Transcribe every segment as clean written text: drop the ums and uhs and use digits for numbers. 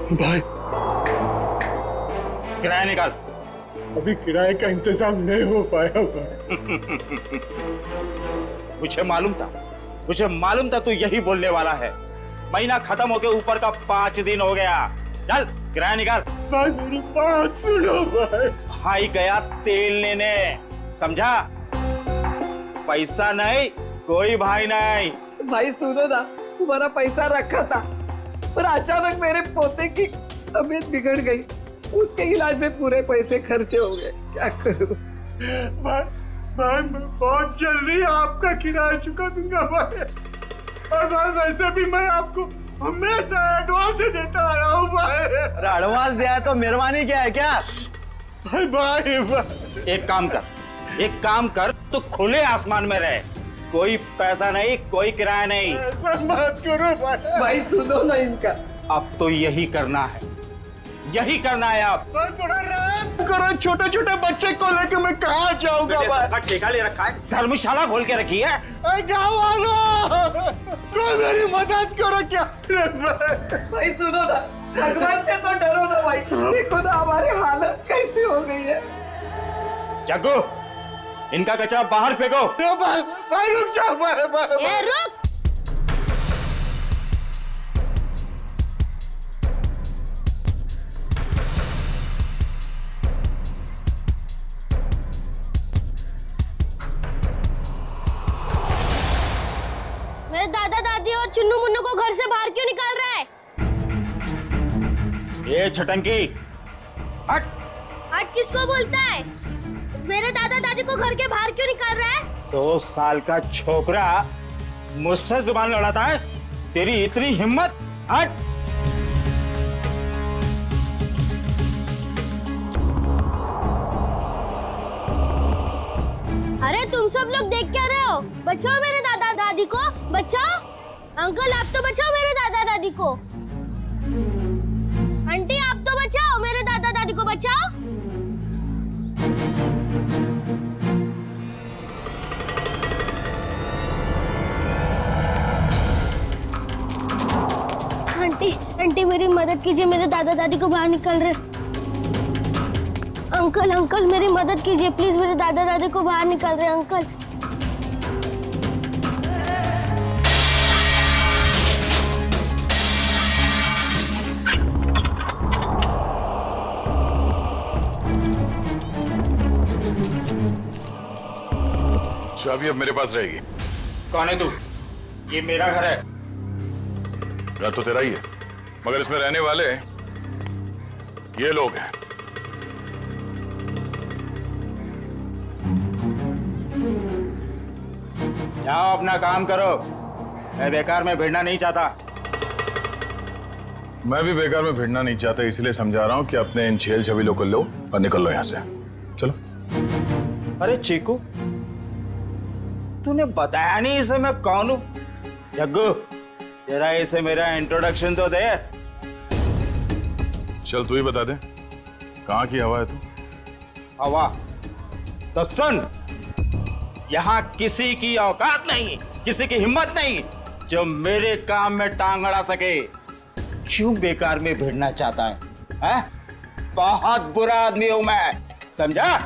भाई किराया निकाल। अभी किराए का इंतजाम नहीं हो पाया भाई। मुझे मालूम था तू यही बोलने वाला है। महीना खत्म होके ऊपर का 5 दिन हो गया। चल किराया निकाल। भाई मेरी बात सुनो भाई। भाई गया तेल लेने, समझा? पैसा नहीं, कोई भाई नहीं। भाई सुनो ना, तुम्हारा पैसा रखा था पर अचानक मेरे पोते की तबीयत बिगड़ गई, उसके इलाज में पूरे पैसे खर्चे हो गए, क्या करूं? भाई मैं बहुत जल्दी आपका किराया चुका दूंगा भाई। और भाई वैसे भी मैं आपको हमेशा एडवांस ही देता आया हूँ भाई। अरे एडवांस दिया तो मेहरबानी क्या है क्या? भाई एक काम कर तो खुले आसमान में रहे। कोई पैसा नहीं, कोई किराया नहीं। ऐसा मत करो भाई। भाई सुनो ना इनका। अब तो यही करना है अब। भाई थोड़ा रहम करो, छोटे छोटे बच्चे को लेकर मैं कहाँ जाऊंगा भाई? ठेका ले रखा है, धर्मशाला खोल के रखी है। गाँव वालों कोई मेरी मदद करो क्या? भाई सुनो ना, भगवान से तो डरो ना भाई। देखो ना हमारी हालत कैसी हो गई है। जग्गू, इनका कचरा बाहर फेंको। भाई रुक जाओ भाई। ए रुक। मेरे दादा दादी और चुन्नू मुन्नू को घर से बाहर क्यों निकाल रहा है? ये छटंकी, हट। हट किसको बोलता है? मेरे दादा दादी को घर के बाहर क्यों निकाल रहा है? 2 साल का छोकरा मुझसे जुबान लड़ाता है? तेरी इतनी हिम्मत? हट। अरे तुम सब लोग देख क्या रहे हो? बचाओ मेरे दादा दादी को, बचाओ। अंकल आप तो बचाओ मेरे दादा दादी को। आंटी आप तो बचाओ मेरे दादा दादी को, बचाओ। आंटी मेरी मदद कीजिए, मेरे दादा दादी को बाहर निकल रहे। अंकल मेरी मदद कीजिए प्लीज, मेरे दादा दादी को बाहर निकाल रहे अंकल। चाबी अब मेरे पास रहेगी। कौन है तू? ये मेरा घर है। घर तो तेरा ही है, मगर इसमें रहने वाले ये लोग हैं। जाओ अपना काम करो, मैं बेकार में भिड़ना नहीं चाहता। मैं भी बेकार में भिड़ना नहीं चाहता, इसलिए समझा रहा हूं कि अपने इन छेल छबीलों को लो और निकल लो यहां से। चलो। अरे चीकू, तूने बताया नहीं इसे मैं कौन हूं? जग्गू, तेरा इसे मेरा इंट्रोडक्शन तो दे। चल तू ही बता दे, कहां की हवा है तू? हवा? तो सुन, यहाँ किसी की औकात नहीं, किसी की हिम्मत नहीं जो मेरे काम में टांग अड़ा सके। क्यों बेकार में भिड़ना चाहता है? बहुत बुरा आदमी हूं मैं, समझा?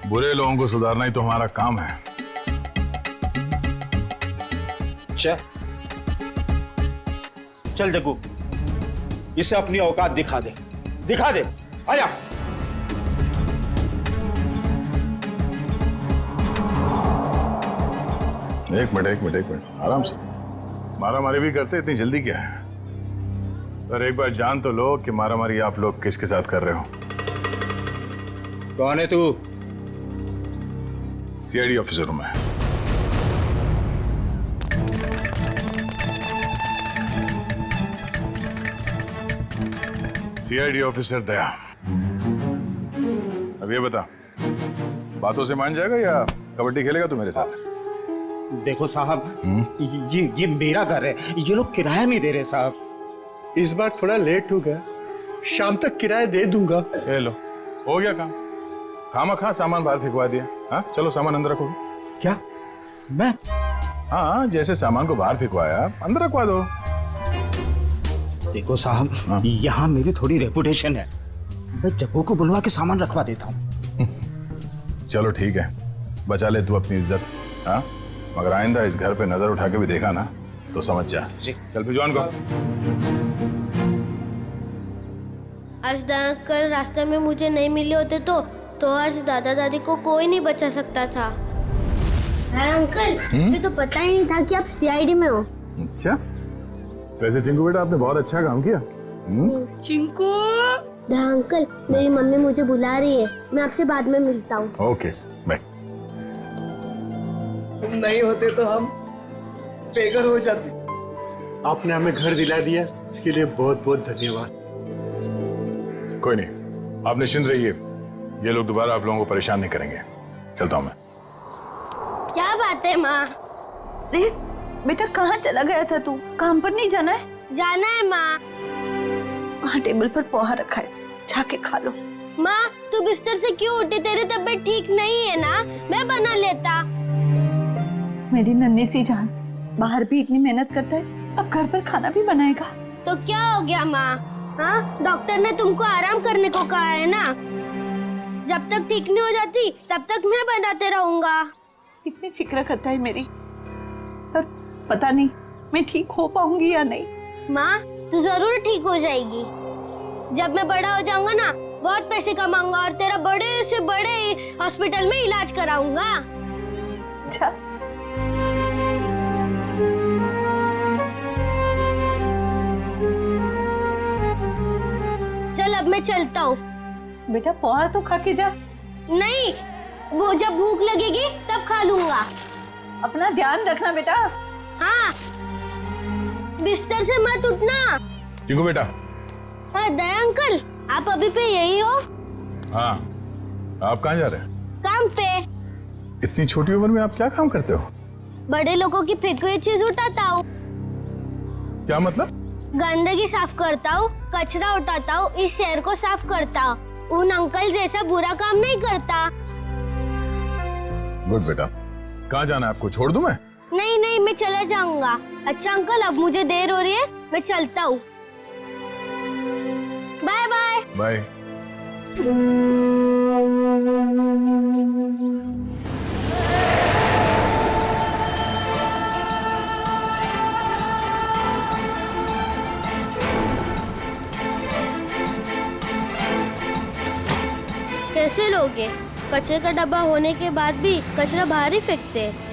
बुरे लोगों को सुधारना ही तो हमारा काम है। चल जग्गू, इसे अपनी औकात दिखा दे, आजा। एक मिनट आराम से। मारामारी भी करते, इतनी जल्दी क्या है? पर एक बार जान तो लो कि मारामारी आप लोग किसके साथ कर रहे हो। कौन है तू? सीआईडी ऑफिसर हूं मैं। सीआईडी ऑफिसर दया। अब ये बता, बातों से मान जाएगा या कबड्डी खेलेगा तू मेरे साथ? देखो साहब, ये मेरा घर है, ये लोग किराया नहीं दे रहे साहब। इस बार थोड़ा लेट हो गया, शाम तक किराया दे दूंगा। ले लो, हो गया काम। खामा सामान बाहर फेंकवा दिया। हाँ चलो सामान अंदर रखो। क्या? मैं? हाँ, जैसे सामान को बाहर फेंकवाया अंदर रखवा दो। देखो साहब, यहाँ मेरी थोड़ी रेपुटेशन है, मैं जग्गू को बुलवा के सामान रखवा देता हूँ। चलो ठीक है, बचा ले तू अपनी इज्जत। हाँ, मगर आइंदा इस घर पे नजर उठा के भी देखा ना तो समझ जा। चल भिजवान को। आज अंकल रास्ते में मुझे नहीं मिले होते तो आज दादा दादी को कोई नहीं बचा सकता था। अंकल, मुझे तो पता ही नहीं था कि आप सीआईडी में हो। अच्छा, वैसे चिंकू बेटा आपने बहुत अच्छा काम किया। चिंकू, अंकल, मेरी मम्मी मुझे बुला रही है, मैं आपसे बाद में मिलता हूँ। Okay bye. तुम नहीं होते तो हम बेघर हो जाते। आपने हमें घर दिला दिया, इसके लिए बहुत बहुत धन्यवाद। कोई नहीं, आप निश्चिंत रहिए, ये लोग दोबारा आप लोगों को परेशान नहीं करेंगे। चलता हूँ मैं। क्या बात है माँ? देव, बेटा कहाँ चला गया था तू? काम पर नहीं जाना है? जाना है माँ। वहाँ टेबल पर पोहा रखा है, जाके खा लो। माँ, तू बिस्तर से क्यों उठी? तेरी तबीयत ठीक नहीं है ना? मैं बना लेता। मेरी नन्ही सी जान, बाहर भी इतनी मेहनत करता है, अब घर पर खाना भी बनाएगा। तो क्या हो गया माँ? हाँ, डॉक्टर ने तुमको आराम करने को कहा है ना। जब तक ठीक नहीं हो जाती तब तक मैं बनाते रहूंगा। कितनी फिक्र करता है मेरी, पर पता नहीं मैं ठीक हो पाऊंगी या नहीं। माँ, तू जरूर ठीक हो जाएगी। जब मैं बड़ा हो जाऊंगा ना, बहुत पैसे कमाऊंगा और तेरा बड़े से बड़े हॉस्पिटल में इलाज कराऊंगा। अच्छा, चल अब मैं चलता हूँ। बेटा पोहा तो खा के जा। नहीं, वो जब भूख लगेगी तब खा लूंगा। अपना ध्यान रखना बेटा। हाँ, बिस्तर से मत उठना। चिंकू बेटा। हाँ दया अंकल, आप अभी पे यही हो? हाँ, आप कहाँ जा रहे हैं? काम पे। इतनी छोटी उम्र में आप क्या काम करते हो? बड़े लोगों की फेंकी हुई चीज उठाता हूँ। क्या मतलब? गंदगी साफ करता हूँ, कचरा उठाता हूँ, इस शहर को साफ करता हूँ। उन अंकल जैसा बुरा काम नहीं करता। गुड बेटा। कहाँ जाना है आपको? छोड़ दूं मैं? नहीं नहीं, मैं चला जाऊंगा। अच्छा अंकल, अब मुझे देर हो रही है, मैं चलता हूँ। Bye bye. बाय। कैसे लोगे? कचरे का डब्बा होने के बाद भी कचरा बाहर ही फेंकते हैं।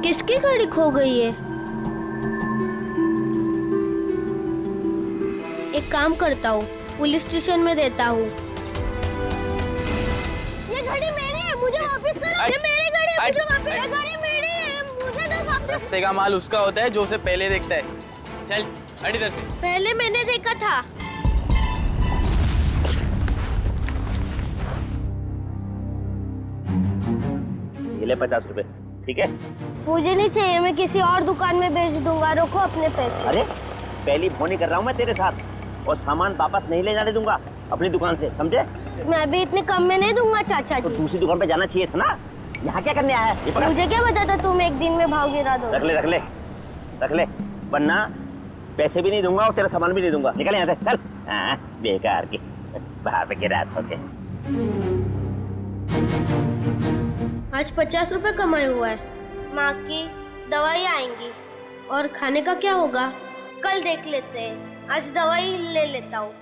किसकी गाड़ी खो गई है? एक काम करता हूँ, पुलिस स्टेशन में देता हूँ। ये गाड़ी मेरी है, मुझे वापस करो। ये मेरी गाड़ी है, मुझे वापस। ये गाड़ी मेरी है, मुझे दो वापस। रास्ते का माल उसका होता है जो उसे पहले देखता है। चल हट इधर से। पहले मैंने देखा था। ये ले 50 रुपए, ठीक है? मुझे नहीं चाहिए, मैं किसी और दुकान में बेच दूंगा। रखो अपने पैसे। अरे पहली फोन कर रहा हूँ मैं तेरे साथ, और सामान वापस नहीं ले जाने दूंगा अपनी दुकान से, समझे? मैं भी इतने कम में नहीं दूंगा चाचा तो जी। दूसरी दुकान पे जाना चाहिए था ना। यहाँ क्या करने आया है? ये पकड़। मुझे क्या पता था तुम एक दिन में भाव गिरा दो। रख ले रख ले रख ले, वरना पैसे भी नहीं दूंगा और तेरा सामान भी नहीं दूंगा। निकल यहाँ से, चल। हाँ, बेकार की बाहर पे गिरा होते। आज 50 रुपए कमाए हुआ है। माँ की दवाई आएंगी और खाने का क्या होगा कल देख लेते हैं। आज दवाई ले लेता हूँ।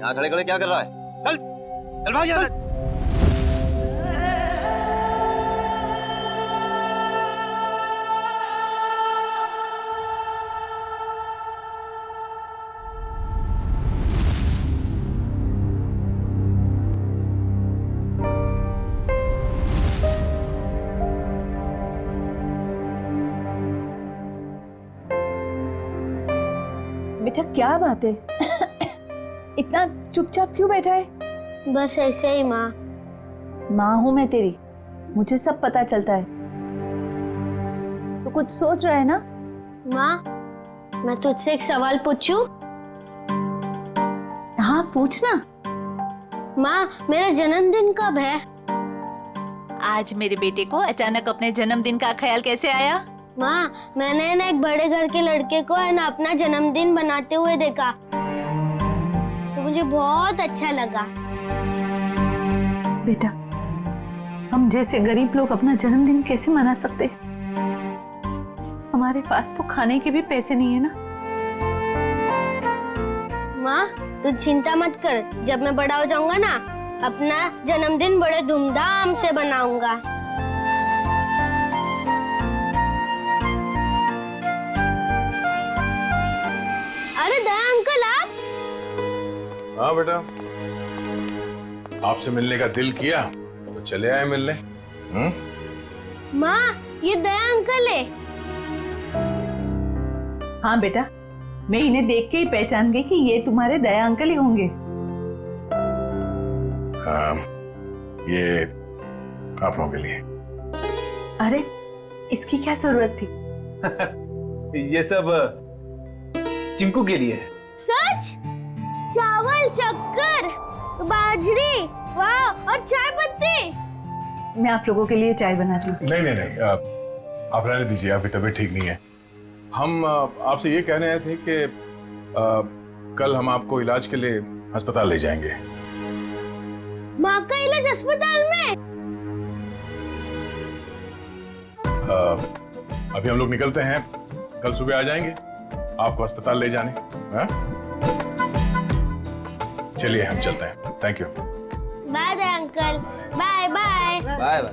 यहाँ खड़े खड़े क्या कर रहा है? चल चल भाग यहाँ से। बेटा क्या बात है? इतना चुपचाप क्यों बैठा है? बस ऐसे ही माँ। माँ हूं मैं तेरी, मुझे सब पता चलता है। तो कुछ सोच रहा है ना? माँ, मैं तुझसे एक सवाल पूछूं? हाँ पूछना। माँ, मेरा जन्मदिन कब है? आज मेरे बेटे को अचानक अपने जन्मदिन का ख्याल कैसे आया? माँ, मैंने ना एक बड़े घर के लड़के को है ना अपना जन्मदिन बनाते हुए देखा, तो मुझे बहुत अच्छा लगा। बेटा, हम जैसे गरीब लोग अपना जन्मदिन कैसे मना सकते? हमारे पास तो खाने के भी पैसे नहीं है ना। माँ, तू चिंता मत कर, जब मैं बड़ा हो जाऊंगा ना, अपना जन्मदिन बड़े धूमधाम से बनाऊंगा। अरे दया अंकल, आप? हाँ बेटा, आपसे मिलने का दिल किया तो चले आए मिलने। माँ, ये दया अंकल है। हाँ बेटा, मैं इन्हें देख के ही पहचान गई कि ये तुम्हारे दया अंकल ही होंगे। हाँ, ये आप लोगों के लिए। अरे इसकी क्या जरूरत थी? ये सब चिंकू के लिए। सच? चावल, शक्कर, बाजरी, वाह, और चाय पत्ती। मैं आप लोगों के लिए चाय बनाती हूँ। नहीं नहीं नहीं, आप रहने दीजिए, आपकी तबीयत ठीक नहीं है। हम आपसे ये कहने आए थे कि कल हम आपको इलाज के लिए अस्पताल ले जाएंगे। माँ का इलाज अस्पताल में? अभी हम लोग निकलते हैं, कल सुबह आ जाएंगे आपको अस्पताल ले जाने। हाँ? चलिए हम चलते हैं। Thank you. Bye Daya uncle, bye bye. Bye bye.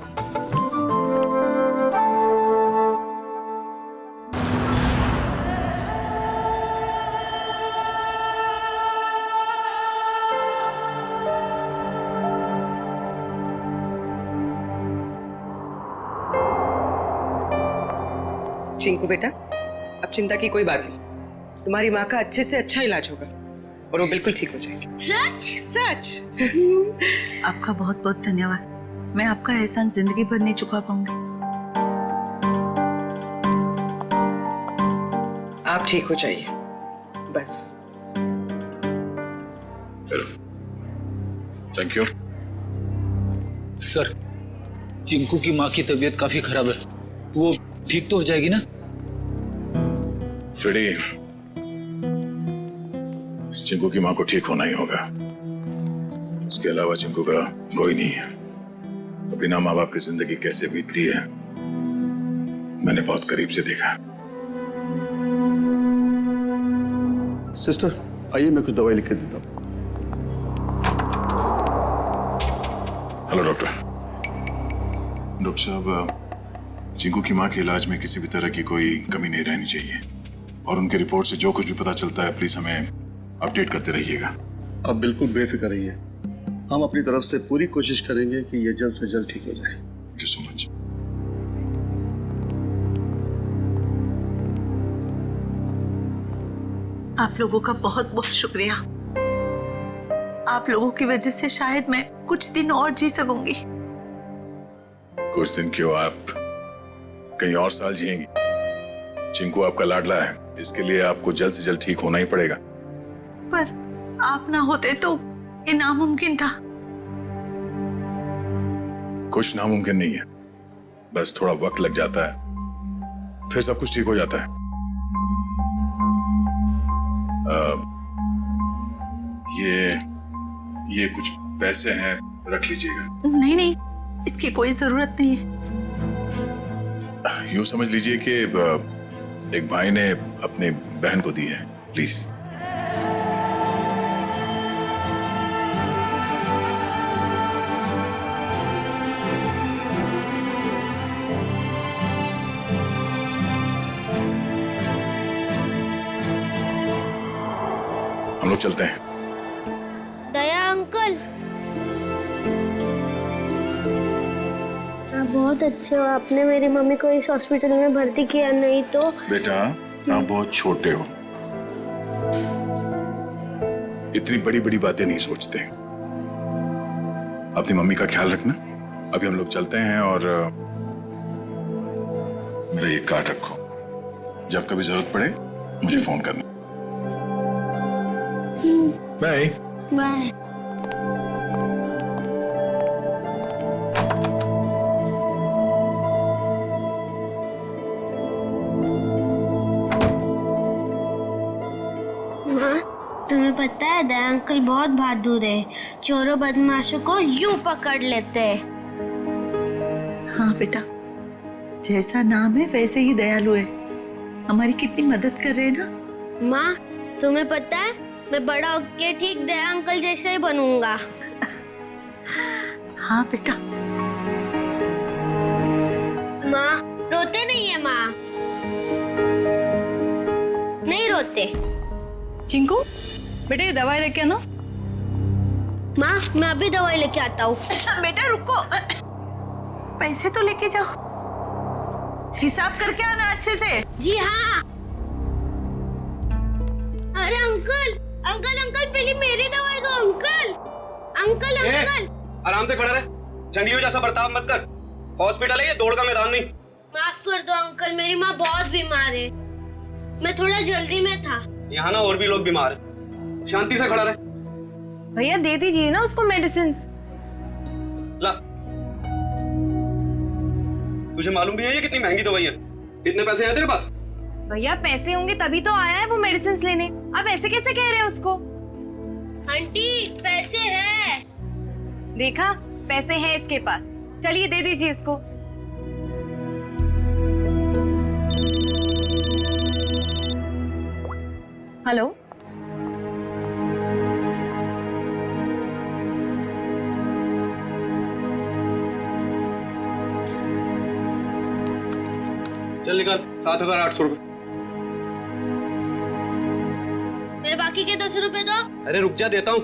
Chinku बेटा, अब चिंता की कोई बात नहीं, तुम्हारी माँ का अच्छे से अच्छा इलाज होगा और वो बिल्कुल ठीक हो जाएगी। सच? सच? आपका बहुत बहुत धन्यवाद। मैं आपका एहसान जिंदगी भर नहीं चुका पाऊंगी। आप ठीक हो जाइए बस। Thank you. सर, चिंकू की माँ की तबीयत काफी खराब है, वो ठीक तो हो जाएगी ना? फ्रेडी, चिंकू की माँ को ठीक होना ही होगा। उसके अलावा चिंकू का कोई नहीं है। बिना माँ बाप की जिंदगी कैसे बीतती है मैंने बहुत करीब से देखा। सिस्टर आइए, मैं कुछ दवाई लिख के देता हूँ। Hello doctor. डॉक्टर साहब, चिंकू की माँ के इलाज में किसी भी तरह की कोई कमी नहीं रहनी चाहिए और उनके रिपोर्ट से जो कुछ भी पता चलता है प्लीज हमें अपडेट करते रहिएगा। आप बिल्कुल बेफिक्र रहिए, हम अपनी तरफ से पूरी कोशिश करेंगे कि ये जल्द से जल्द ठीक हो जाए। Thank you so much. आप लोगों का बहुत बहुत शुक्रिया। आप लोगों की वजह से शायद मैं कुछ दिन और जी सकूंगी। कुछ दिन क्यों, आप कहीं और साल जिएंगी। चिंकू आपका लाडला है, इसके लिए आपको जल्द से जल्द ठीक होना ही पड़ेगा। पर आप ना होते तो ये नामुमकिन था। कुछ नामुमकिन नहीं है, बस थोड़ा वक्त लग जाता है, फिर सब कुछ ठीक हो जाता है। ये कुछ पैसे हैं, रख लीजिएगा। नहीं नहीं, इसकी कोई जरूरत नहीं है। यूं समझ लीजिए कि एक भाई ने अपनी बहन को दी है, प्लीज। हम लोग चलते हैं। दया अंकल, आप बहुत अच्छे हो। आपने मेरी मम्मी को इस हॉस्पिटल में भर्ती किया, नहीं तो। बेटा आप बहुत छोटे हो, इतनी बड़ी बड़ी बातें नहीं सोचते। अपनी मम्मी का ख्याल रखना। अभी हम लोग चलते हैं और मेरा ये कार्ड रखो, जब कभी जरूरत पड़े मुझे फोन करना। Bye bye. तुम्हें पता है दया अंकल बहुत बहादुर है, चोरों बदमाशों को यूं पकड़ लेते हैं। हाँ बेटा, जैसा नाम है वैसे ही दयालु है। हमारी कितनी मदद कर रहे हैं ना। माँ, तुम्हें पता है मैं बड़ा होके ठीक दया अंकल जैसा ही बनूंगा। हाँ बेटा। माँ, रोते नहीं है माँ? नहीं रोते। चिंकू, बेटे ये दवाई लेके आना। माँ, मैं अभी दवाई लेके आता हूँ। बेटा रुको, पैसे तो लेके जाओ, हिसाब करके आना अच्छे से। जी हाँ। अरे अंकल अंकल अंकल, पहले मेरी दवाई दो अंकल। अंकल अंकल, आराम से खड़ा रहे, जंगलियों जैसा बर्ताव मत कर। हॉस्पिटल है ये, दौड़ का मैदान नहीं। माफ कर दो अंकल, मेरी माँ बहुत बीमार है, मैं थोड़ा जल्दी में था। यहाँ ना और भी लोग बीमार हैं, शांति से खड़ा रहे। भैया दे दीजिए ना उसको मेडिसिन। ला, तुझे मालूम भी है ये कितनी महंगी दवाई है? इतने पैसे हैं तेरे पास? भैया पैसे होंगे तभी तो आया है वो मेडिसिन लेने। अब ऐसे कैसे कह रहे हैं उसको? आंटी पैसे है। देखा, पैसे हैं इसके पास। चलिए दे दीजिए इसको। हेलो, चल निकाल 7,800 रुपए। मेरे बाकी के 200 रुपए दो। अरे रुक जा, देता हूँ।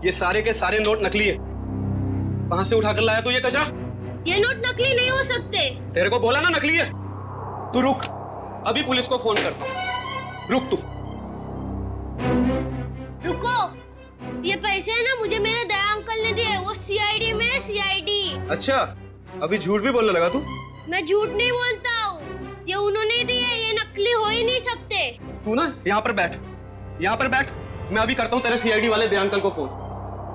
ये सारे के सारे नोट नकली है। कहां से उठाकर लाया तू ये कचरा? ये नोट नकली नहीं हो सकते। तेरे को बोला ना नकली है। तू रुक, अभी पुलिस को फोन करता हूँ। रुक तू। रुको, ये पैसे है ना, मुझे मेरे दया अंकल ने दिए। वो सीआईडी में है, सीआईडी। अच्छा, अभी झूठ भी बोलने लगा तू? मैं झूठ नहीं बोलता हूँ, ये उन्होंने दिए, ये नकली हो ही नहीं सकते। तू ना यहाँ पर बैठ, यहाँ पर बैठ। मैं अभी करता हूँ तेरे सीआईडी वाले दया अंकल को फोन।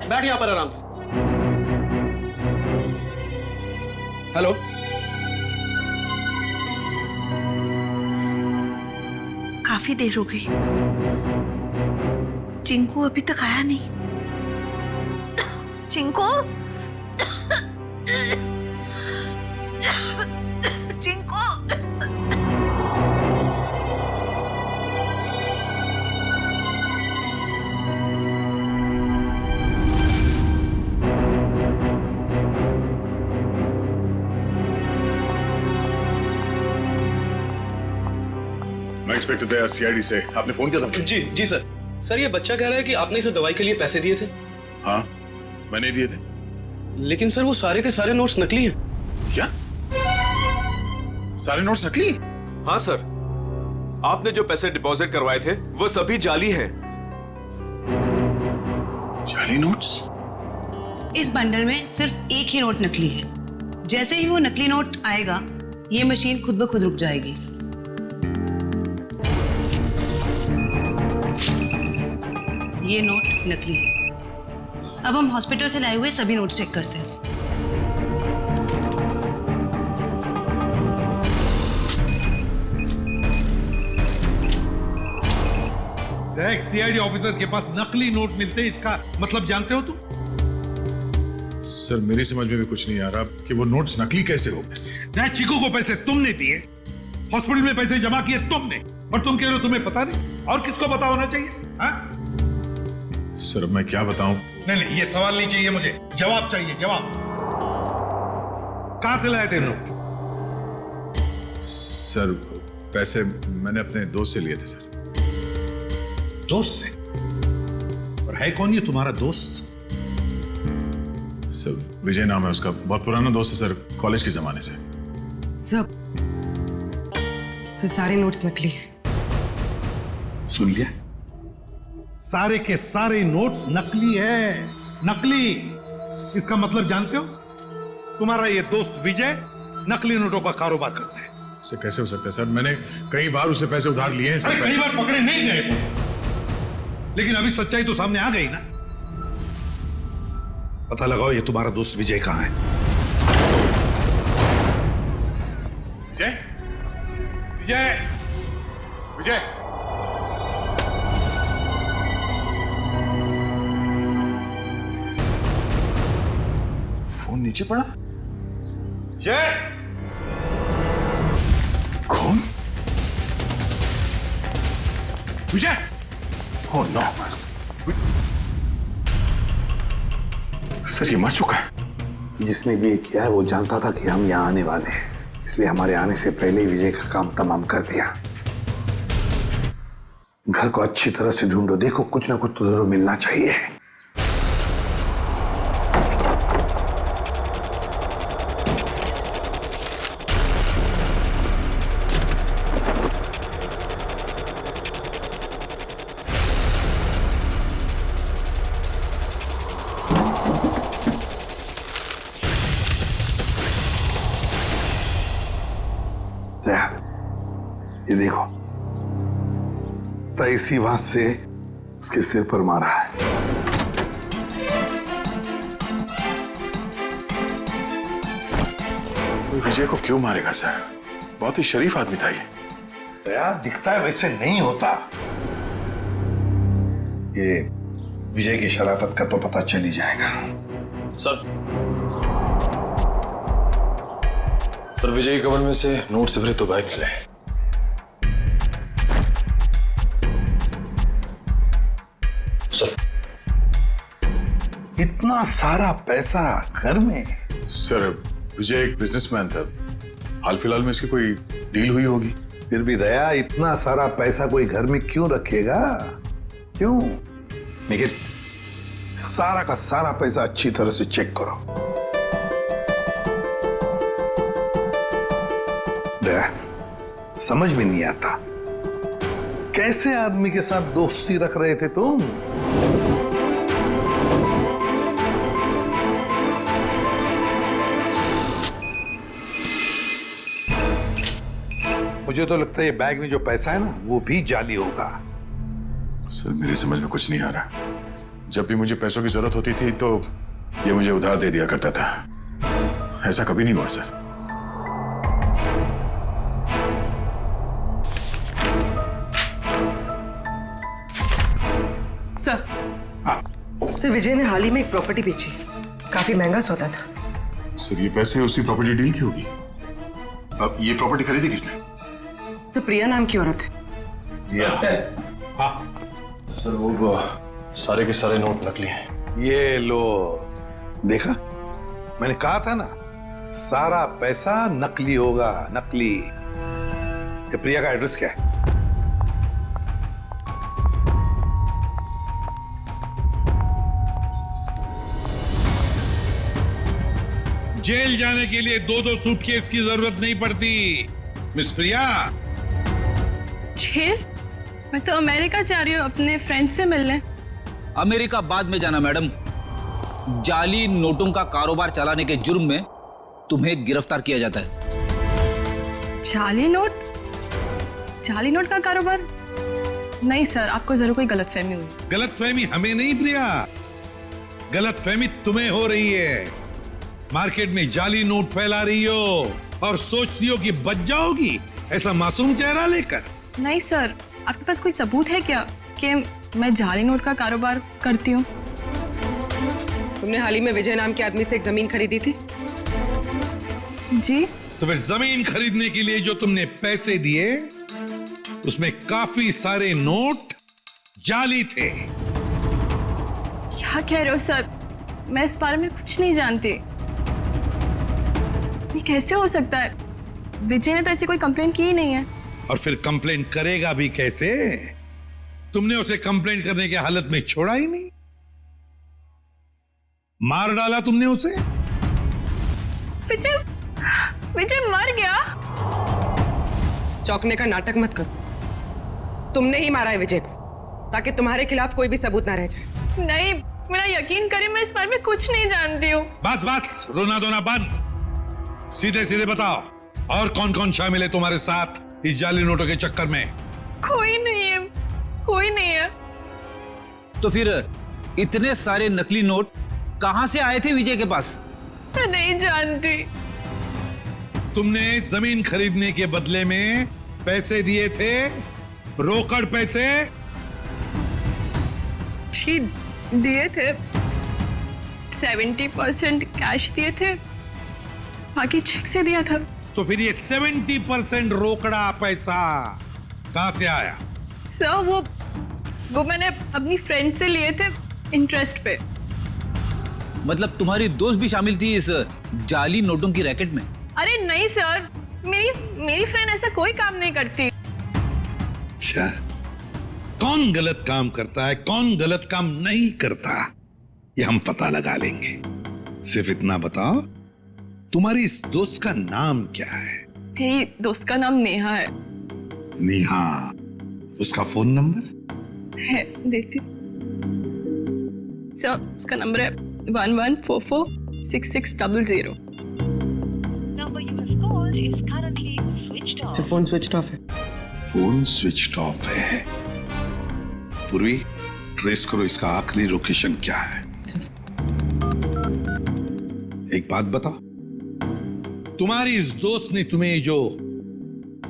बैठ यहाँ पर आराम से। हेलो, काफी देर हो गई, चिंकू अभी तक आया नहीं। चिंकू, चिंकू। मैं इंस्पेक्टर दया, सीआईडी से। आपने फोन किया था? जी जी सर। सर ये बच्चा कह रहा है कि आपने इसे दवाई के लिए पैसे दिए थे। हाँ, मैंने दिए थे। लेकिन सर वो सारे के सारे नोट्स नकली हैं। क्या? सारे नोट्स नकली? हाँ सर, आपने जो पैसे डिपॉजिट करवाए थे वो सभी जाली हैं। जाली नोट्स? इस बंडल में सिर्फ एक ही नोट नकली है। जैसे ही वो नकली नोट आएगा, ये मशीन खुद ब खुद रुक जाएगी। ये नोट नकली है। अब हम हॉस्पिटल से लाए हुए सभी नोट चेक करते हैं। एक सीआईडी ऑफिसर के पास नकली नोट मिलते हैं, इसका मतलब जानते हो तुम? सर मेरी समझ में भी कुछ नहीं आ रहा कि वो नोट्स नकली कैसे हो गए। चीकू को पैसे तुमने दिए, हॉस्पिटल में पैसे जमा किए तुमने, और तुम कह रहे हो तुम्हें पता नहीं? और किसको पता होना चाहिए? हाँ? सर अब मैं क्या बताऊं? नहीं, ये सवाल नहीं चाहिए मुझे, जवाब चाहिए, जवाब। कहां से लाए थे नोट? सर पैसे मैंने अपने दोस्त से लिए थे सर। दोस्त से? और है कौन ये तुम्हारा दोस्त? सर विजय नाम है उसका, बहुत पुराना दोस्त है सर, कॉलेज के जमाने से। सर सारे नोट्स नकली हैं। सुन लिया? सारे के सारे नोट्स नकली है, नकली। इसका मतलब जानते हो? तुम्हारा ये दोस्त विजय नकली नोटों का कारोबार करता है। इससे कैसे हो सकता है सर? मैंने कई बार उससे पैसे उधार लिए हैं सर। कई बार पकड़े नहीं गए तुम, लेकिन अभी सच्चाई तो सामने आ गई ना। पता लगाओ ये तुम्हारा दोस्त विजय कहां है। विजय, विजय, विजय। फोन नीचे पड़ा। जय, कौन? विजय। ओह नो, सर ये मर चुका है। जिसने भी ये किया है वो जानता था कि हम यहाँ आने वाले हैं, इसलिए हमारे आने से पहले ही विजय का काम तमाम कर दिया। घर को अच्छी तरह से ढूंढो, देखो कुछ ना कुछ तो जरूर मिलना चाहिए। ये देखो, तो इसी बात से उसके सिर पर मारा है। विजय को क्यों मारेगा सर? बहुत ही शरीफ आदमी था ये। दया दिखता है वैसे नहीं होता। ये विजय की शराफत का तो पता चल ही जाएगा। सर विजय के कमर में से नोट से भरे 2 बैग मिले। सर इतना सारा पैसा घर में? सर विजय एक बिजनेसमैन था, हाल फिलहाल में इसकी कोई डील हुई होगी। फिर भी दया इतना सारा पैसा कोई घर में क्यों रखेगा? क्यों? निखिल, सारा का सारा पैसा अच्छी तरह से चेक करो। दया, समझ में नहीं आता कैसे आदमी के साथ दोस्ती रख रहे थे तुम? मुझे तो लगता है ये बैग में जो पैसा है ना वो भी जाली होगा। सर मेरी समझ में कुछ नहीं आ रहा। जब भी मुझे पैसों की जरूरत होती थी तो ये मुझे उधार दे दिया करता था, ऐसा कभी नहीं हुआ सर। सर विजय ने हाल ही में एक प्रॉपर्टी बेची, काफी महंगा सौदा था। सर ये पैसे उसी प्रॉपर्टी डील की होगी। अब ये प्रॉपर्टी खरीदी किसने? सर प्रिया नाम की औरत है। सर वो सारे के सारे नोट नकली हैं। ये लो, देखा मैंने कहा था ना, सारा पैसा नकली होगा, नकली। ये प्रिया का एड्रेस क्या है? जेल जाने के लिए 2-2 सूटकेस की जरूरत नहीं पड़ती मिस प्रिया। जेल? मैं तो अमेरिका जा रही हूँ अपने फ्रेंड से मिलने। अमेरिका बाद में जाना मैडम, जाली नोटों का कारोबार चलाने के जुर्म में तुम्हें गिरफ्तार किया जाता है। जाली नोट? जाली नोट का कारोबार? नहीं सर, आपको जरूर कोई गलतफहमी हुई। गलतफहमी हमें नहीं प्रिया, गलतफहमी तुम्हें हो रही है। मार्केट में जाली नोट फैला रही हो और सोचती हो कि बच जाओगी ऐसा मासूम चेहरा लेकर। नहीं सर, आपके पास कोई सबूत है क्या कि मैं जाली नोट का कारोबार करती हूँ? तुमने हाल ही में विजय नाम के आदमी से एक जमीन खरीदी थी? जी। तो फिर जमीन खरीदने के लिए जो तुमने पैसे दिए उसमें काफी सारे नोट जाली थे। क्या कह रहे हो सर? मैं इस बारे में कुछ नहीं जानती। ये कैसे हो सकता है? विजय ने तो ऐसी कोई कंप्लेंट की ही नहीं है। और फिर कंप्लेंट करेगा भी कैसे? तुमने उसे कंप्लेंट करने की हालत में छोड़ा ही नहीं, मार डाला तुमने उसे। विजय मर गया? चौंकने का नाटक मत करो। तुमने ही मारा है विजय को, ताकि तुम्हारे खिलाफ कोई भी सबूत ना रह जाए। नहीं, मेरा यकीन करें, मैं इस बारे में कुछ नहीं जानती हूँ। बस बस, रोना धोना बंद। सीधे सीधे बताओ, और कौन कौन शामिल है तुम्हारे साथ इस जाली नोटों के चक्कर में? कोई नहीं है, कोई नहीं है। तो फिर इतने सारे नकली नोट कहां से आए थे विजय के पास? मैं नहीं जानती। तुमने जमीन खरीदने के बदले में पैसे दिए थे, रोकड़ पैसे। जी दिए थे, 70% कैश दिए थे, बाकी चेक से दिया था। तो फिर ये 70% रोकड़ा पैसा कहां से आया? सर वो मैंने अपनी फ्रेंड से लिए थे इंटरेस्ट पे। मतलब तुम्हारी दोस्त भी शामिल थी इस जाली नोटों की रैकेट में? अरे नहीं सर, मेरी फ्रेंड ऐसा कोई काम नहीं करती। अच्छा, कौन गलत काम करता है, कौन गलत काम नहीं करता, ये हम पता लगा लेंगे। सिर्फ इतना बताओ, तुम्हारी इस दोस्त का नाम क्या है? मेरी दोस्त का नाम नेहा है। नेहा, उसका फोन नंबर है, देती। सर उसका नंबर है 11446600। फोन स्विच ऑफ है। फोन स्विच ऑफ है। पूर्वी, ट्रेस करो इसका आखिरी लोकेशन क्या है। एक बात बताओ, तुम्हारी इस दोस्त ने तुम्हें जो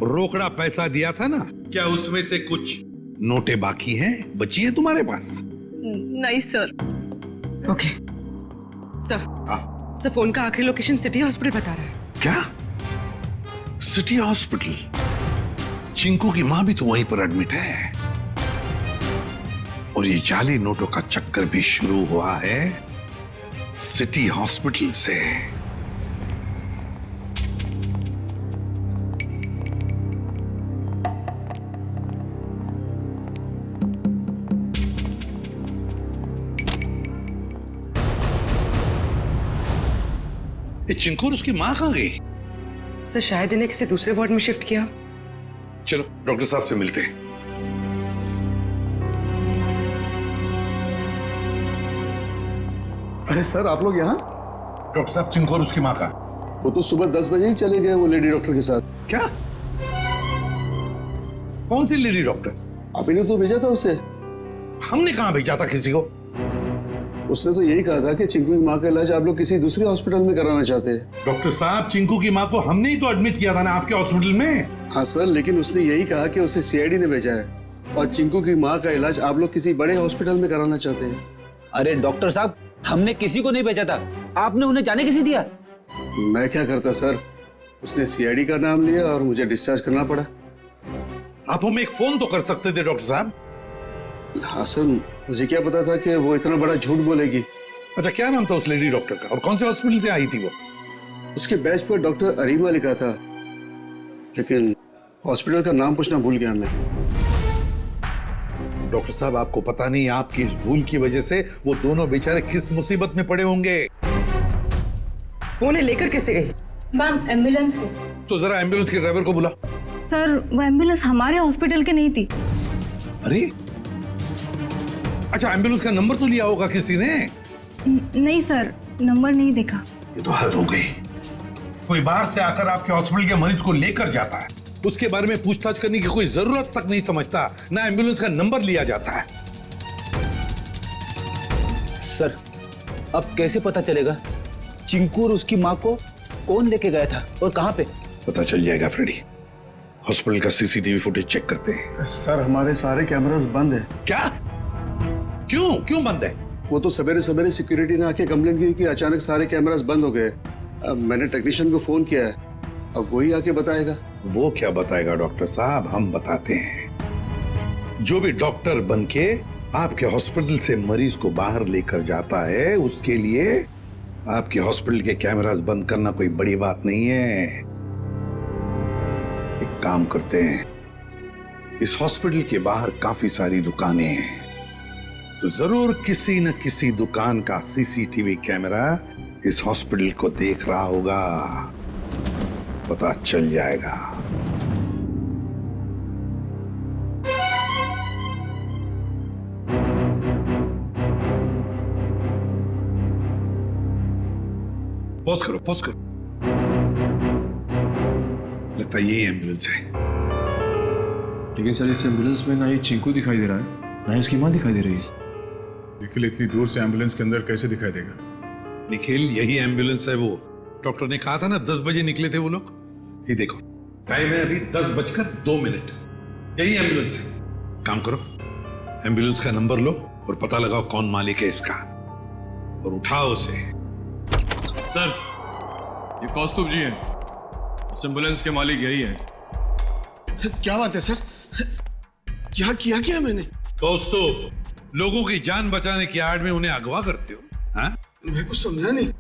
रोकड़ा पैसा दिया था ना, क्या उसमें से कुछ नोटें बाकी हैं, बची हैं तुम्हारे पास? नहीं सर। ओके सर, फोन का आखिरी लोकेशन सिटी हॉस्पिटल बता रहा है। क्या? City hospital? चिंकू की मां भी तो वहीं पर एडमिट है, और ये जाली नोटों का चक्कर भी शुरू हुआ है सिटी हॉस्पिटल से। ये चिंकू और उसकी मां कहां गई? सर शायद इन्हें किसी दूसरे वार्ड में शिफ्ट किया। चलो डॉक्टर साहब से मिलते हैं। अरे सर, आप लोग यहाँ? डॉक्टर साहब, चिंकू और उसकी मां का? वो तो सुबह 10 बजे ही चले गए, वो लेडी डॉक्टर के साथ। क्या? कौन सी लेडी डॉक्टर? आप ही ने तो भेजा था उसे। हमने कहां भेजा था किसी को? उसने तो यही कहा था कि चिंकू की माँ का इलाज आप लोग किसी दूसरे हॉस्पिटल में कराना चाहते हैं। डॉक्टर साहब, चिंकू की माँ को हमने ही तो एडमिट किया था ना आपके हॉस्पिटल में। हाँ सर, लेकिन उसने यही कहा कि उसे सीआईडी ने भेजा है, और चिंकू की माँ का इलाज आप लोग किसी बड़े हॉस्पिटल में कराना चाहते हैं। अरे डॉक्टर साहब, हमने किसी को नहीं भेजा था, आपने उन्हें जाने कैसे दिया? मैं क्या करता सर, उसने सीआईडी का नाम लिया और मुझे डिस्चार्ज करना पड़ा। आप हमें एक फोन तो कर सकते थे डॉक्टर साहब। हाँ सर, मुझे क्या पता था कि वो इतना बड़ा झूठ बोलेगी। अच्छा, क्या नाम था उस लेडी डॉक्टर का, और कौन से हॉस्पिटल से आई थी वो? उसके बैच पर डॉक्टर अरीमा लिखा था, लेकिन हॉस्पिटल का नाम पूछना भूल गया मैं। डॉक्टर साहब, आपको पता नहीं आपकी इस भूल की वजह से वो दोनों बेचारे किस मुसीबत में पड़े होंगे। वो उन्हें लेकर कैसे गई? मैम, एम्बुलेंस से। तो जरा एम्बुलेंस के ड्राइवर को बुला। सर, वो एम्बुलेंस हमारे हॉस्पिटल की नहीं थी। अरे अच्छा, एम्बुलेंस का नंबर तो लिया होगा किसी ने? नहीं सर, नंबर नहीं देखा। ये तो हद हो गई। कोई बाहर से आकर आपके हॉस्पिटल के मरीज को लेकर जाता है, उसके बारे में पूछताछ करने की कोई जरूरत तक नहीं समझता, ना एम्बुलेंस का नंबर लिया जाता है। सर, अब कैसे पता चलेगा चिंकू और उसकी माँ को कौन लेके गया था और कहां पे? पता चल जाएगा फ्रेडी। हॉस्पिटल का सीसीटीवी फुटेज चेक करते हैं। सर, हमारे सारे कैमरास बंद है। क्या? क्यों बंद है? वो तो सवेरे सवेरे सिक्योरिटी ने आके कंप्लेंट की कि अचानक सारे कैमरास बंद हो गए। अब मैंने टेक्नीशियन को फोन किया है, अब वही आके बताएगा। वो क्या बताएगा डॉक्टर साहब, हम बताते हैं। जो भी डॉक्टर बनके आपके हॉस्पिटल से मरीज को बाहर लेकर जाता है, उसके लिए आपके हॉस्पिटल के कैमरास बंद करना कोई बड़ी बात नहीं है। एक काम करते हैं, इस हॉस्पिटल के बाहर काफी सारी दुकानें हैं, तो जरूर किसी न किसी दुकान का सीसीटीवी कैमरा इस हॉस्पिटल को देख रहा होगा, पता चल जाएगा। पॉज करो, पॉज करो। लगता है यही एम्बुलेंस है। लेकिन सर इस एम्बुलेंस में ना ही चिंकू दिखाई दे रहा है, ना ही उसकी माँ दिखाई दे रही है। निखिल इतनी दूर से एम्बुलेंस के अंदर कैसे दिखाई देगा? निखिल यही एम्बुलेंस है। वो डॉक्टर ने कहा था ना 10 बजे निकले थे वो लोग। ये देखो टाइम है अभी 10:02। यही एम्बुलेंस है। काम करो, एम्बुलेंस का नंबर लो और पता लगाओ कौन मालिक है इसका, और उठाओ उसे। सर ये कौस्तुभ जी हैं, इस एम्बुलेंस के मालिक यही हैं। क्या बात है सर? क्या किया मैंने? कौस्तुभ, लोगों की जान बचाने की आड़ में उन्हें अगवा करते हो? हाँ? मैं कुछ समझा नहीं।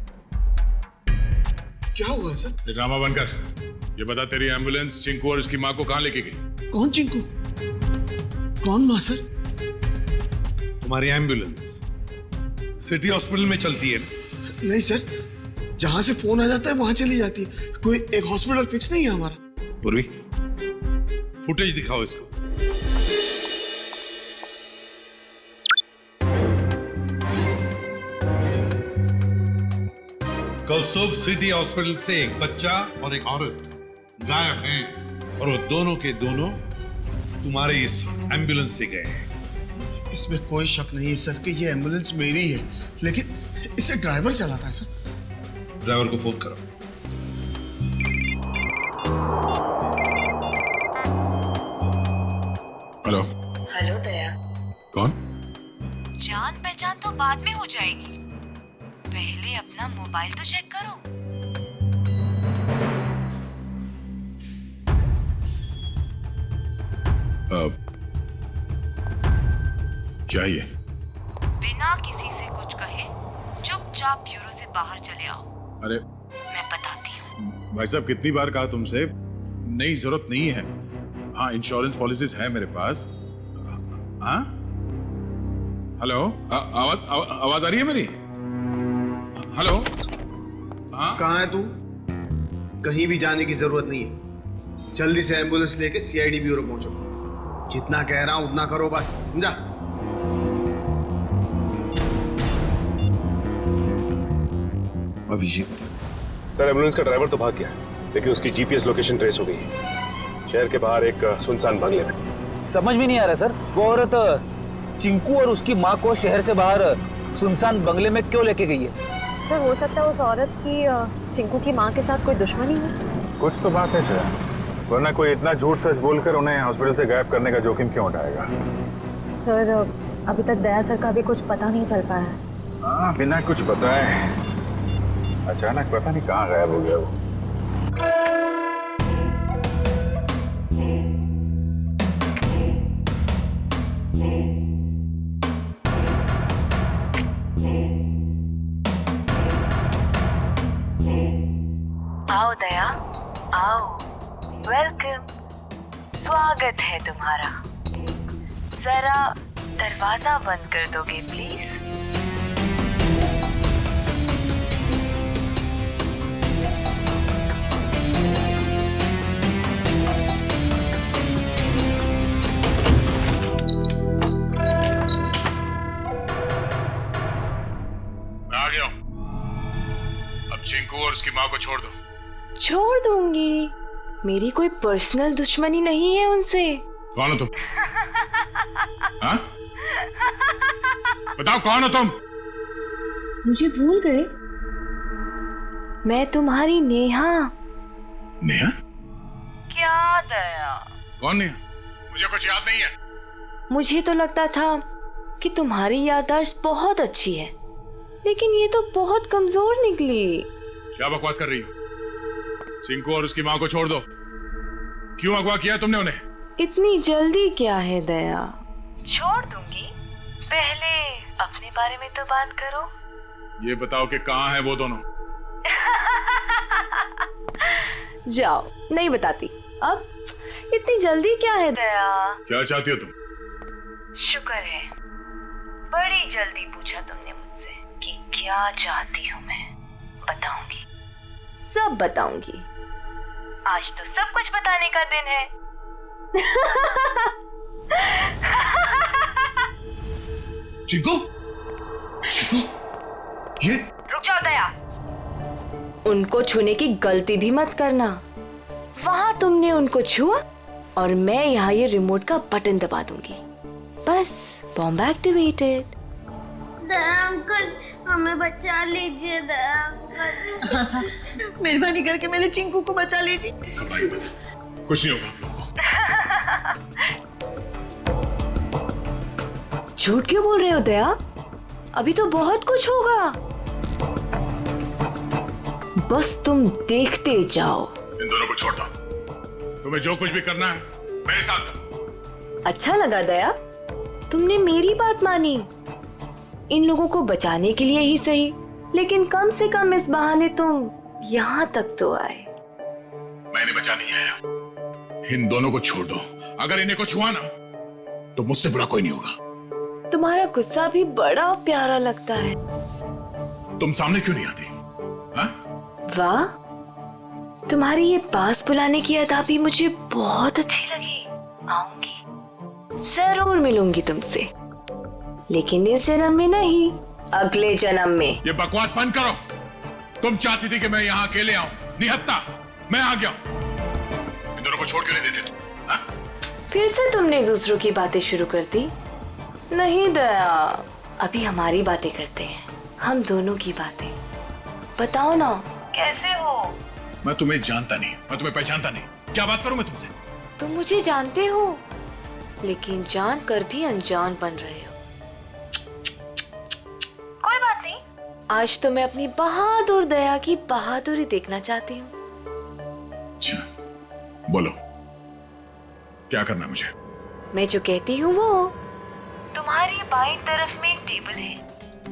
क्या हुआ सर? ड्रामा बनकर ये बता, तेरी एम्बुलेंस चिंकू और उसकी माँ को कहाँ लेके गई? कौन चिंकू? कौन माँ सर? तुम्हारी एम्बुलेंस सिटी हॉस्पिटल में चलती है ना? नहीं सर, जहां से फोन आ जाता है वहां चली जाती है। कोई एक हॉस्पिटल फिक्स नहीं है हमारा। पूर्वी, फुटेज दिखाओ इसको। कौस्तुभ सिटी हॉस्पिटल से एक बच्चा और एक औरत गायब हैं, और वो दोनों के दोनों तुम्हारे इस एम्बुलेंस से गए हैं। इसमें कोई शक नहीं है सर कि ये एम्बुलेंस मेरी है, लेकिन इसे ड्राइवर चलाता है सर। ड्राइवर को फोन करो। हेलो। हेलो दया। कौन? जान पहचान तो बाद में हो जाएगी, पहले अपना मोबाइल तो चेक करो। क्या ये? बिना किसी से कुछ कहे चुपचाप ब्यूरो से बाहर चले आओ। अरे मैं बताती हूँ। भाई साहब, कितनी बार कहा तुमसे, नहीं जरूरत नहीं है। हाँ, इंश्योरेंस पॉलिसीज है मेरे पास। हाँ, हेलो, आवाज आ रही है मेरी? हेलो। हाँ, कहाँ है तू? कहीं भी जाने की जरूरत नहीं है, जल्दी से एम्बुलेंस लेके सीआईडी ब्यूरो पहुंचो। जितना कह रहा हूं उतना करो बस, समझा? अभिजीत। सर एम्बुलेंस का ड्राइवर तो भाग गया, लेकिन उसकी जीपीएस लोकेशन ट्रेस हो गई है, शहर के बाहर एक सुनसान बंगले में। समझ में नहीं आ रहा सर, वो औरत चिंकू और उसकी माँ को शहर से बाहर सुनसान बंगले में क्यों लेके गई है? सर हो सकता है उस औरत की चिंकू की माँ के साथ कोई दुश्मनी हो। कुछ तो बात है सर, वरना कोई इतना झूठ सच बोलकर उन्हें हॉस्पिटल से गायब करने का जोखिम क्यों उठाएगा? सर अभी तक दया सर का भी कुछ पता नहीं चल पाया है। हाँ, बिना कुछ बताए अचानक पता नहीं कहाँ गायब हो गया वो। आओ दया, आओ। वेलकम, स्वागत है तुम्हारा। जरा दरवाजा बंद कर दोगे प्लीज? मैं आ गया हूं। अब चिंकू और उसकी माँ को छोड़ दो। छोड़ दूंगी? मेरी कोई पर्सनल दुश्मनी नहीं है उनसे। कौन हो तुम? हाँ? बताओ कौन हो तुम? मुझे भूल गए? मैं तुम्हारी नेहा। नेहा? क्या दया? कौन नेहा? मुझे कुछ याद नहीं है। मुझे तो लगता था कि तुम्हारी याददाश्त बहुत अच्छी है, लेकिन ये तो बहुत कमजोर निकली। क्या बकवास कर रही हो? चिंकू और उसकी माँ को छोड़ दो। क्यों अगवा किया तुमने उन्हें? इतनी जल्दी क्या है दया? छोड़ दूंगी, पहले अपने बारे में तो बात करो। ये बताओ कि कहाँ है वो दोनों? जाओ, नहीं बताती। अब इतनी जल्दी क्या है दया? क्या चाहती हो तुम? शुक्र है बड़ी जल्दी पूछा तुमने मुझसे कि क्या चाहती हूँ मैं। बताऊंगी, सब बताऊंगी। आज तो सब कुछ बताने का दिन है। चिंकू, चिंकू, ये रुक जाओ दया, उनको छूने की गलती भी मत करना। वहां तुमने उनको छुआ और मैं यहाँ ये रिमोट का बटन दबा दूंगी। बस बॉम्ब एक्टिवेटेड। दया अंकल, हमें बचा लीजिए दया अंकल। हाँ साहब, मेहरबानी करके मेरे चिंकू को बचा लीजिए। घबराइए बस, कुछ नहीं होगा आप लोगों को। झूठ क्यों बोल रहे हो दया? अभी तो बहुत कुछ होगा। बस तुम देखते जाओ। इन दोनों को छोड़ दो। तुम्हें जो कुछ भी करना है मेरे साथ करो। अच्छा लगा दया, तुमने मेरी बात मानी। इन लोगों को बचाने के लिए ही सही, लेकिन कम से कम इस बहाने तुम यहाँ तक तो आए। मैंने बचा नहीं आया। इन दोनों को छोड़ दो। अगर इन्हें को छुआ ना तो मुझसे बुरा कोई नहीं होगा। तुम्हारा गुस्सा भी बड़ा प्यारा लगता है। तुम सामने क्यों नहीं आती? वाह, तुम्हारी ये पास बुलाने की अदा भी मुझे बहुत अच्छी लगी। आऊंगी, जरूर मिलूंगी तुमसे, लेकिन इस जन्म में नहीं, अगले जन्म में। ये बकवास बंद करो। तुम चाहती थी कि मैं यहाँ अकेले आऊं, निहत्ता मैं आ गया। इन दोनों को छोड़ के नहीं देते तुम। फिर से तुमने दूसरों की बातें शुरू कर दी। नहीं दया, अभी हमारी बातें करते हैं, हम दोनों की बातें। बताओ ना, कैसे हो? मैं तुम्हें जानता नहीं, मैं तुम्हें पहचानता नहीं। क्या बात करूं मैं तुमसे? तुम मुझे जानते हो, लेकिन जान कर भी अनजान बन रहे हो। कोई बात नहीं, आज तो मैं अपनी बहादुर दया की बहादुरी देखना चाहती हूँ। अच्छा, बोलो क्या करना है मुझे? मैं जो कहती हूँ वो। तुम्हारी बाईं तरफ में एक टेबल है,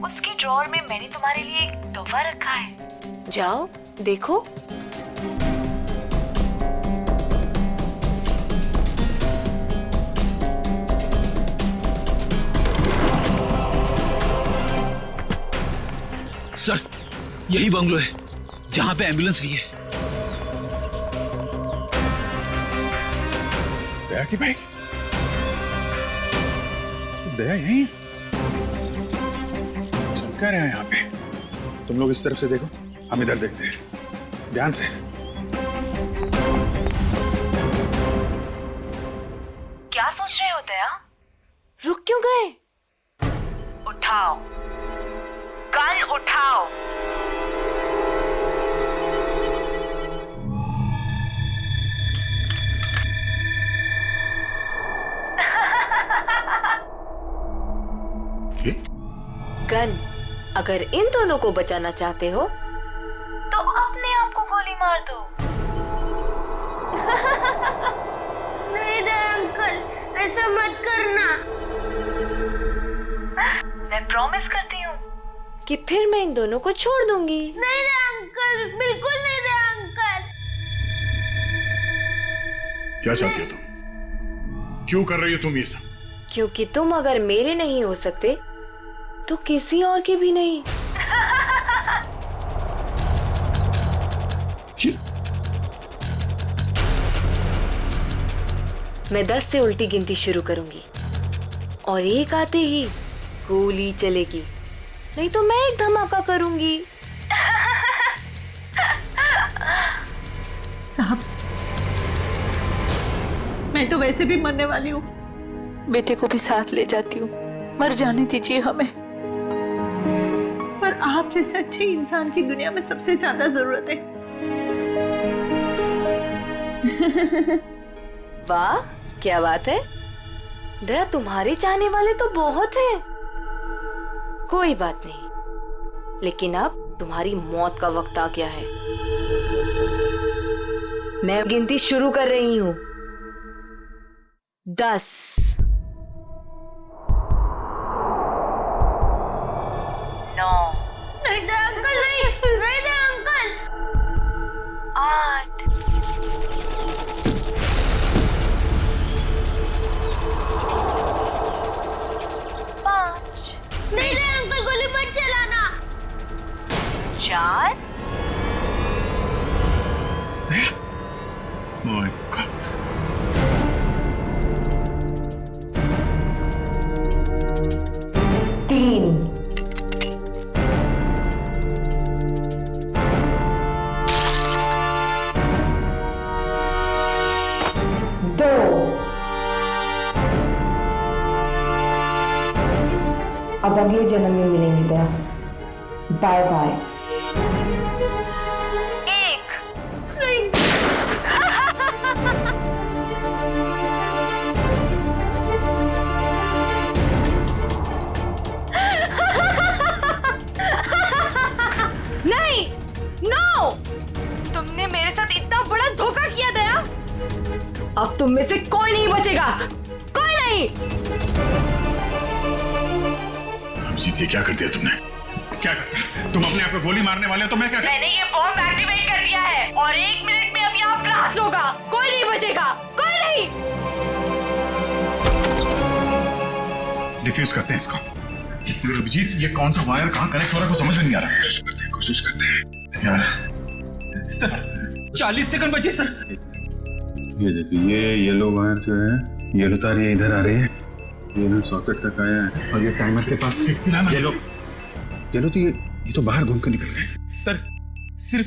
उसके ड्रॉअर में मैंने तुम्हारे लिए एक तोहफा रखा है। जाओ देखो। सर, यही बंगलो है जहां पे एम्बुलेंस गई है। दया की बाइक? दया यहीं चल क्या रहा है यहाँ पे? तुम लोग इस तरफ से देखो, हम इधर देखते हैं ध्यान से। क्या सोच रहे हो दया? रुक क्यों गए? उठाओ, गन उठाओ। गन, अगर इन दोनों को बचाना चाहते हो तो अपने आप को गोली मार दो। नहीं दया अंकल, ऐसा मत करना। मैं प्रॉमिस करती हूँ कि फिर मैं इन दोनों को छोड़ दूंगी। नहीं दया अंकल, बिल्कुल नहीं दया अंकल। क्या चाहती हो तुम? क्यों कर रही हो तुम ये सब? क्योंकि तुम अगर मेरे नहीं हो सकते तो किसी और के भी नहीं। मैं 10 से उल्टी गिनती शुरू करूंगी और एक आते ही गोली चलेगी, नहीं तो मैं एक धमाका करूंगी। साहब, मैं तो वैसे भी मरने वाली हूँ, बेटे को भी साथ ले जाती हूँ, मर जाने दीजिए हमें। पर आप जैसे अच्छे इंसान की दुनिया में सबसे ज्यादा जरूरत है। वाह, क्या बात है दया, तुम्हारे चाहने वाले तो बहुत हैं। कोई बात नहीं, लेकिन अब तुम्हारी मौत का वक्त आ गया है। मैं गिनती शुरू कर रही हूँ। 10, नहीं दे अंकल, नहीं दे अंकल। 8 5 नहीं दे अंकल, गोली मत चलाना। 4 My God. अब अगले जन्म में मिलेंगे दया। Bye bye. नहीं, नो! तुमने मेरे साथ इतना बड़ा धोखा किया दया। अब तुम में से कोई नहीं बचेगा, कोई नहीं। अभिजीत, ये क्या कर दिया तुमने? क्या करता? तुम अपने आप को गोली मारने वाले हो तो मैं क्या? मैंने ये बॉम्ब एक्टिवेट कर दिया है और 1 मिनट में अब यहाँ ब्लास्ट होगा। कोई नहीं बचेगा, कोई नहीं। डिफ्यूज करते हैं इसको। अभिजीत, ये कौन सा वायर कहाँ कनेक्ट हो रहा है कुछ समझ में नहीं आ रहा। कोशिश करते हैं यार। सर 40 सेकंड बचे सर। ये देखिए, ये येलो वायर जो है, येलो तार ये इधर आ रही है, ये ना सॉकेट तक आया है और ये टाइमर के पास येलो तो ये तो बाहर घूम के निकल गए। सर सिर्फ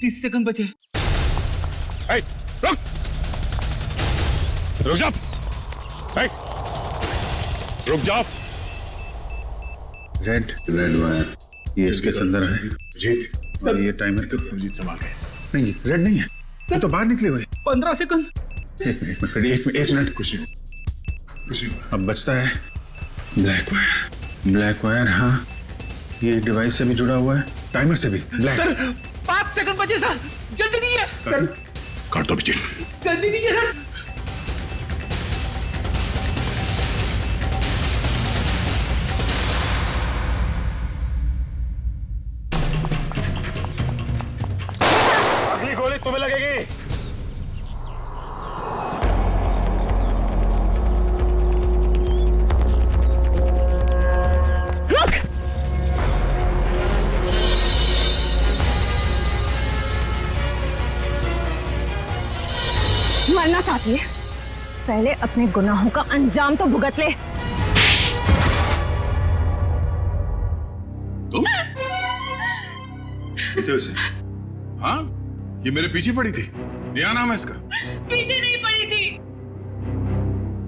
30 सेकंड बचे। रुक जा, रुक जाओ। रेड वायर ये इसके अंदर है। जीत सर, ये टाइमर के जीत संभाल के। नहीं, रेड नहीं है, ये तो बाहर निकले हुए। 15 सेकंड। एक मिनट। कुछ नहीं। अब बचता है ब्लैक वायर। हाँ, ये डिवाइस से भी जुड़ा हुआ है, टाइमर से भी। सर 5 सेकंड बचे सर, जल्दी कीजिए। सर काट दो अभिजीत, जल्दी कीजिए सर। अगली गोली तुम्हें लगेगी। मरना चाहती है? पहले अपने गुनाहों का अंजाम तो भुगत ले। तुम? हाँ, ये मेरे पीछे पड़ी थी। क्या नाम है इसका? पीछे नहीं पड़ी थी,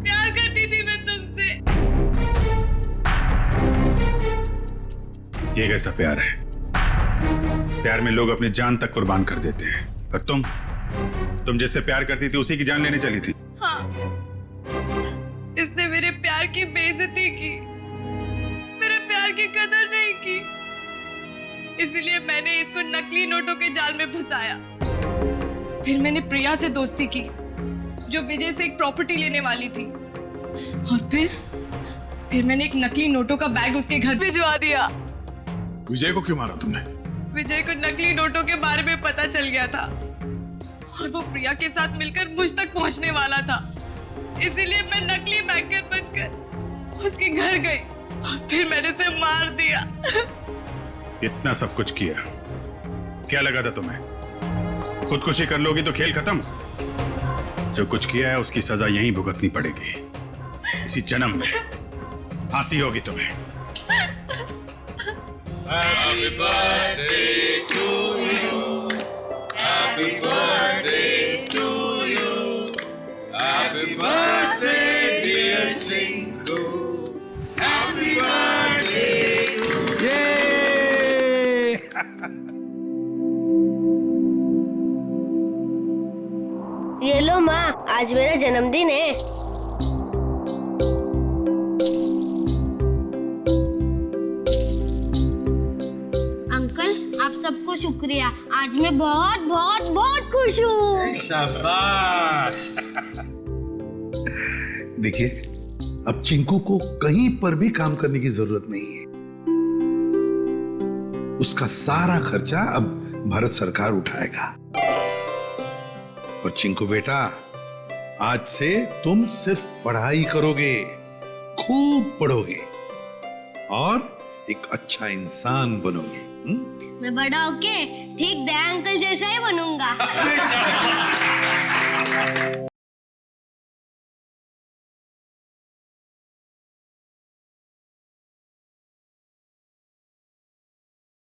प्यार करती थी मैं तुमसे। ये कैसा प्यार है? प्यार में लोग अपनी जान तक कुर्बान कर देते हैं, पर तुम जिससे प्यार करती थी उसी की जान लेने चली थी। हाँ, इसने मेरे प्यार की बेइज्जती की, मेरे प्यार की कदर नहीं की, इसलिए मैंने इसको नकली नोटों के जाल में फंसाया। फिर मैंने प्रिया से दोस्ती की, जो विजय से एक प्रॉपर्टी लेने वाली थी, और फिर मैंने एक नकली नोटों का बैग उसके घर भिजवा दिया। विजय को क्यों मारा तुमने? विजय को नकली नोटों के बारे में पता चल गया था और वो प्रिया के साथ मिलकर मुझ तक पहुंचने वाला था, इसीलिए मैं नकली बैंकर बनकर उसके घर गई और फिर मैंने उसे मार दिया। इतना सब कुछ किया, क्या लगा था तुम्हें? खुदकुशी कर लोगी तो खेल खत्म। जो कुछ किया है उसकी सजा यहीं भुगतनी पड़ेगी, इसी जन्म में फांसी होगी तुम्हें। Happy birthday to you. Happy birthday to you. Happy birthday dear Chinku. Happy birthday to you. ये लो माँ, आज मेरा जन्मदिन है। आप सबको शुक्रिया, आज मैं बहुत बहुत बहुत खुश हूँ। शाबाश। देखिए, अब चिंकू को कहीं पर भी काम करने की जरूरत नहीं है। उसका सारा खर्चा अब भारत सरकार उठाएगा। और चिंकू बेटा, आज से तुम सिर्फ पढ़ाई करोगे, खूब पढ़ोगे और एक अच्छा इंसान बनोगे। मैं बड़ा होके ठीक दया अंकल जैसा ही बनूंगा।